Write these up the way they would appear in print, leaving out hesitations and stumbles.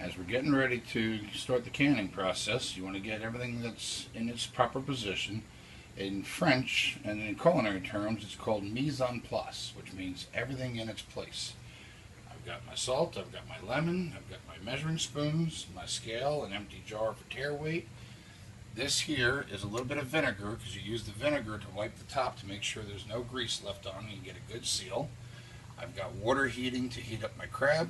As we're getting ready to start the canning process, you want to get everything that's in its proper position. In French and in culinary terms, it's called mise en place, which means everything in its place. I've got my salt, I've got my lemon, I've got my measuring spoons, my scale, an empty jar for tare weight. This here is a little bit of vinegar, because you use the vinegar to wipe the top to make sure there's no grease left on and you get a good seal. I've got water heating to heat up my crab.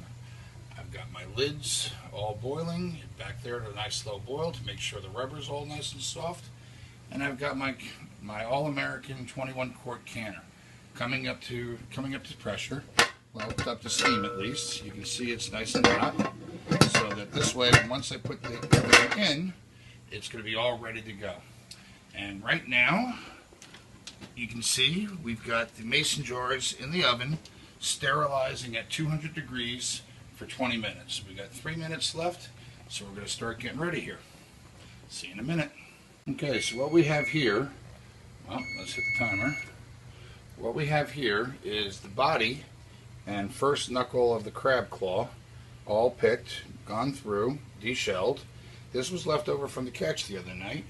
I've got my lids all boiling, back there to a nice slow boil to make sure the rubber's all nice and soft. And I've got my All-American 21 quart canner coming up to pressure. Well, it's up to steam at least. You can see it's nice and hot. So that this way, once I put everything in, it's going to be all ready to go. And right now, you can see we've got the mason jars in the oven, sterilizing at 200 degrees for 20 minutes. We've got 3 minutes left, so we're going to start getting ready here. See you in a minute. Okay, so what we have here, well, let's hit the timer. What we have here is the body and first knuckle of the crab claw, all picked, gone through, deshelled. This was left over from the catch the other night,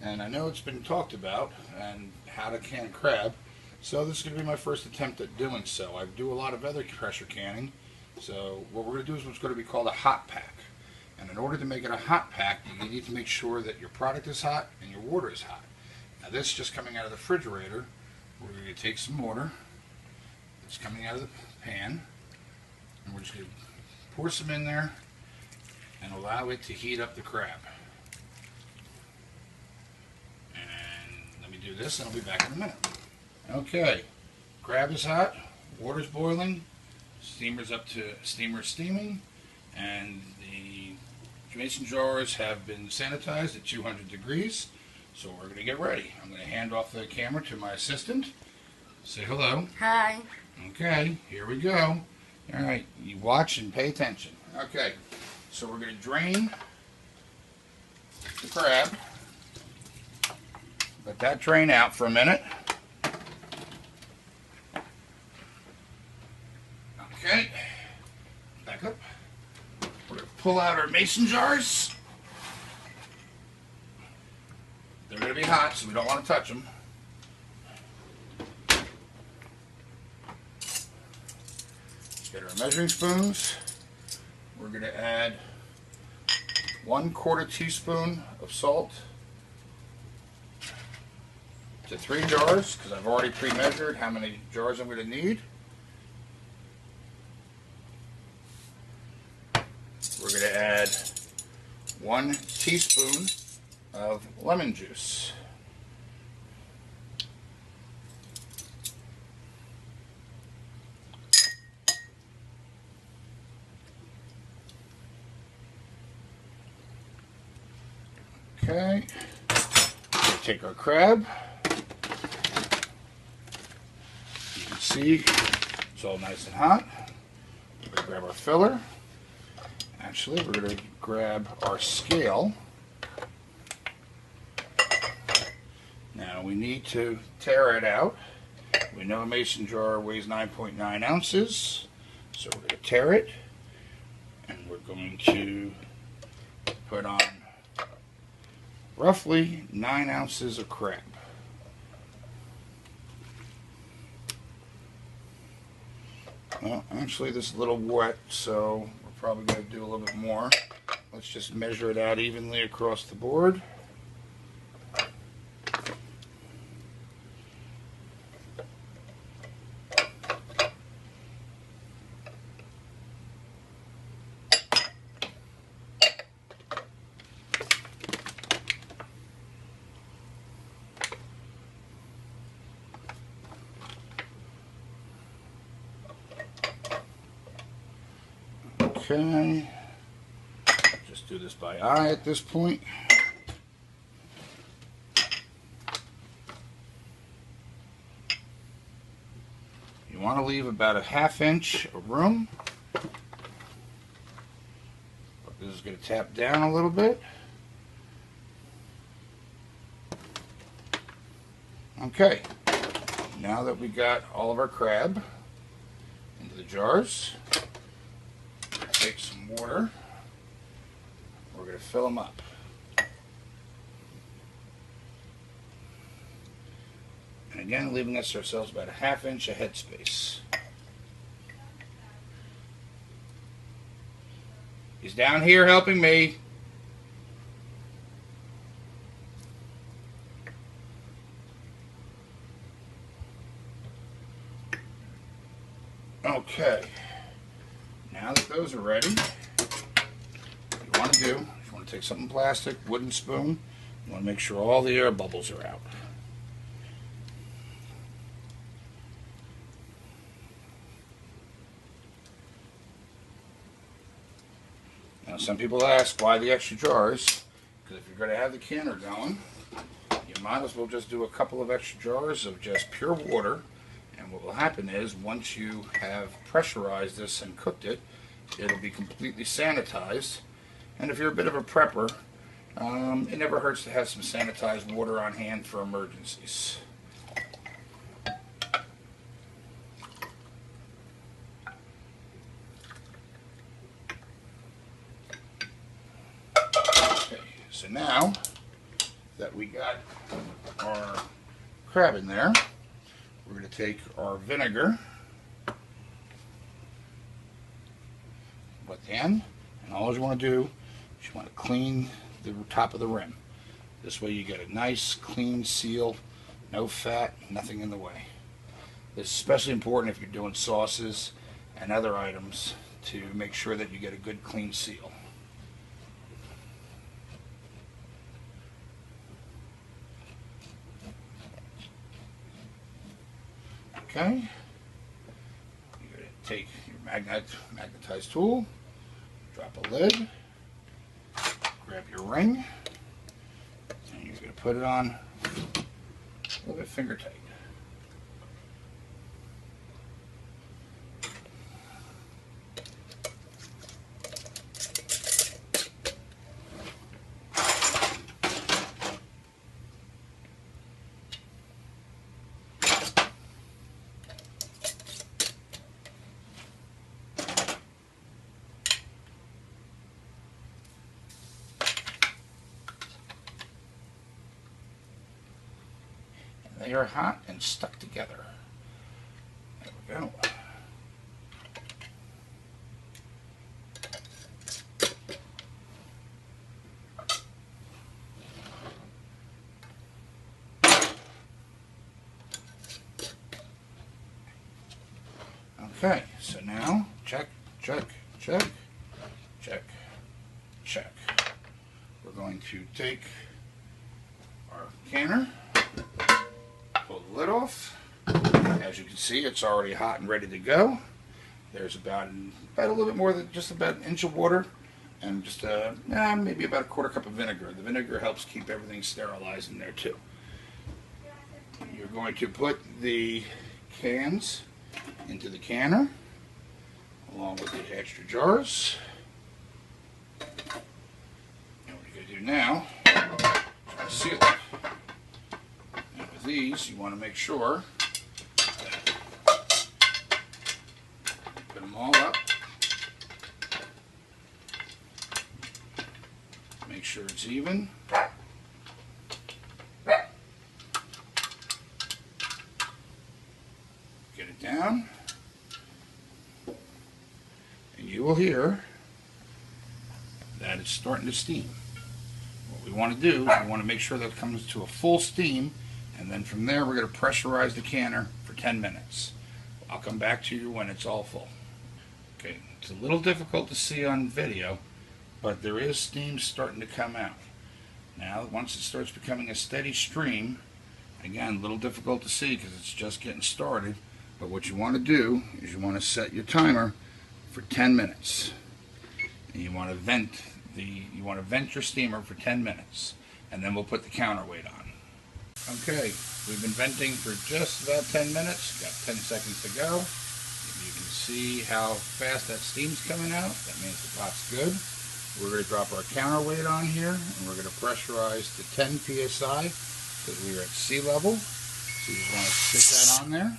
and I know it's been talked about and how to can crab, so this is going to be my first attempt at doing so. I do a lot of other pressure canning, so what we're going to do is what's going to be called a hot pack. And in order to make it a hot pack, you need to make sure that your product is hot and your water is hot. Now this is just coming out of the refrigerator. We're going to take some water that's coming out of the pan, and we're just going to pour some in there and allow it to heat up the crab. And let me do this and I'll be back in a minute. Okay, crab is hot, water's boiling, steamer's steaming, and the mason jars have been sanitized at 200 degrees, so we're going to get ready. I'm going to hand off the camera to my assistant. Say hello. Hi. Okay, here we go. All right, you watch and pay attention. Okay, so we're going to drain the crab. Let that drain out for a minute. Okay, back up. We're going to pull out our mason jars. They're going to be hot, so we don't want to touch them. Let's get our measuring spoons. We're going to add 1/4 teaspoon of salt to 3 jars, because I've already pre-measured how many jars I'm going to need. We're going to add 1 teaspoon of lemon juice. Okay, we'll take our crab. You can see it's all nice and hot. We're going to grab our filler. Actually, we're going to grab our scale. Now we need to tare it out. We know a mason jar weighs 9.9 ounces, so we're going to tare it, and we're going to put on roughly 9 ounces of crab. Well, actually this is a little wet, so we're probably going to do a little bit more. Let's just measure it out evenly across the board. Okay, just do this by eye at this point. You want to leave about a 1/2 inch of room. This is going to tap down a little bit. Okay, now that we got all of our crab into the jars, take some water going to fill them up. And again, leaving us ourselves about a ½ inch of headspace. He's down here helping me. Okay. Now that those are ready, what you want to do is you want to take something plastic, wooden spoon. You want to make sure all the air bubbles are out. Now, some people ask why the extra jars, because if you're going to have the canner going, you might as well just do a couple of extra jars of just pure water. And what will happen is, once you have pressurized this and cooked it, it'll be completely sanitized. And if you're a bit of a prepper, it never hurts to have some sanitized water on hand for emergencies. Okay, so now that we got our crab in there, we're going to take our vinegar, put the end, and all you want to do is you want to clean the top of the rim. This way you get a nice clean seal, no fat, nothing in the way. This is especially important if you're doing sauces and other items, to make sure that you get a good clean seal. Okay, you're going to take your magnetized tool, drop a lid, grab your ring, and you're going to put it on a little bit finger tight. They are hot and stuck together. There we go. Okay, so now check, check, check, check, check. We're going to take our canner, pull the lid off. As you can see, it's already hot and ready to go. There's about a little bit more than just about an inch of water, and just maybe about a quarter cup of vinegar. The vinegar helps keep everything sterilized in there too. You're going to put the cans into the canner along with the extra jars. And what you're going to do now is seal it. And with these, you want to make sure that you put them all up. Make sure it's even. Get it down. And you will hear that it's starting to steam. What we want to do is we want to make sure that it comes to a full steam, and then from there we're going to pressurize the canner for 10 minutes. I'll come back to you when it's all full. Okay, it's a little difficult to see on video, but there is steam starting to come out. Now, once it starts becoming a steady stream, again, a little difficult to see because it's just getting started, but what you want to do is you want to set your timer for 10 minutes. And you want to vent your steamer for 10 minutes, and then we'll put the counterweight on. Okay, we've been venting for just about 10 minutes. Got 10 seconds to go. You can see how fast that steam's coming out. That means the pot's good. We're going to drop our counterweight on here, and we're going to pressurize to 10 psi because we are at sea level. So you just want to stick that on there.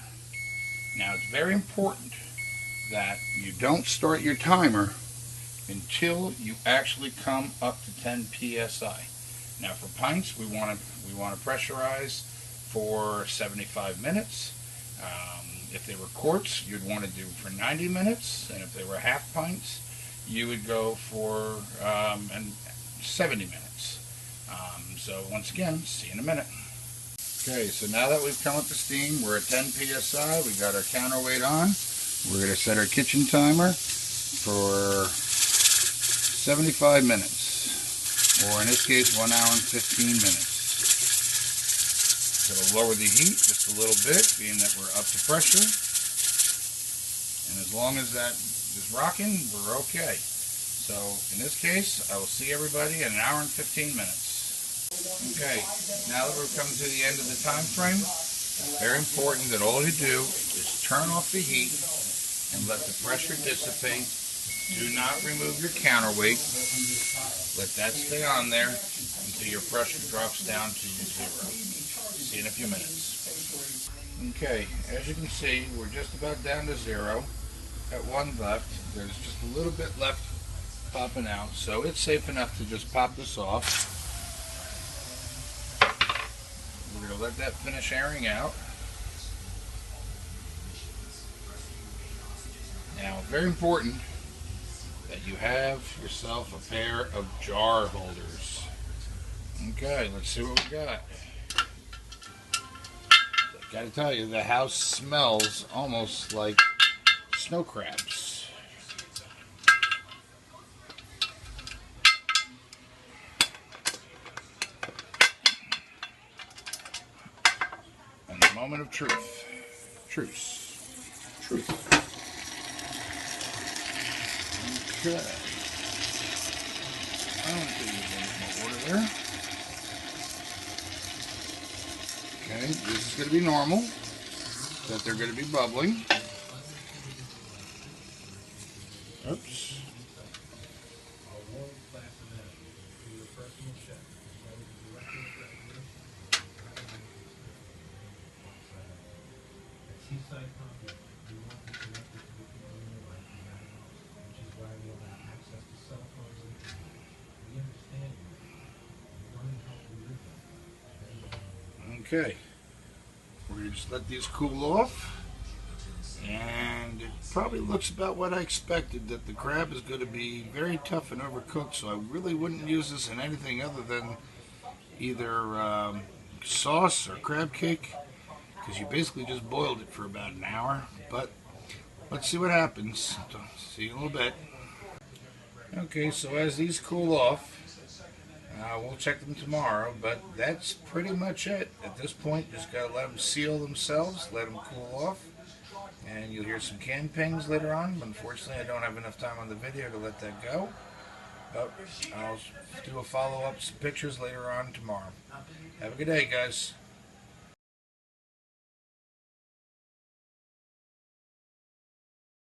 Now, it's very important that you don't start your timer until you actually come up to 10 psi. Now for pints, we want to pressurize for 75 minutes. If they were quarts, you'd want to do for 90 minutes, and if they were half pints, you would go for 70 minutes. So once again, see you in a minute. Okay, so now that we've come up to steam, we're at 10 psi. We got our counterweight on. We're going to set our kitchen timer for 75 minutes, or in this case, 1 hour and 15 minutes. Going to lower the heat just a little bit, being that we're up to pressure. And as long as that is rocking, we're okay. So in this case, I will see everybody in 1 hour and 15 minutes. Okay, now that we've come to the end of the time frame, it's very important that all you do is turn off the heat and let the pressure dissipate. Do not remove your counterweight. Let that stay on there until your pressure drops down to 0. See you in a few minutes. Okay, as you can see, we're just about down to 0. At 1 left, there's just a little bit left popping out, so it's safe enough to just pop this off. We're going to let that finish airing out. Now, very important that you have yourself a pair of jar holders. Okay, let's see what we got. Gotta tell you, the house smells almost like snow crabs. And the moment of truth. Truce. Okay. I don't think there's any more water there. Okay, this is going to be normal, that they're going to be bubbling. Oops. Okay, we're going to just let these cool off, and it probably looks about what I expected, that the crab is going to be very tough and overcooked, so I really wouldn't use this in anything other than either sauce or crab cake, because you basically just boiled it for about an hour. But let's see what happens. See you in a little bit. Okay, so as these cool off, we'll check them tomorrow, but that's pretty much it. At this point, just got to let them seal themselves, let them cool off, and you'll hear some can pings later on. Unfortunately, I don't have enough time on the video to let that go, but I'll do a follow-up, some pictures later on tomorrow. Have a good day, guys.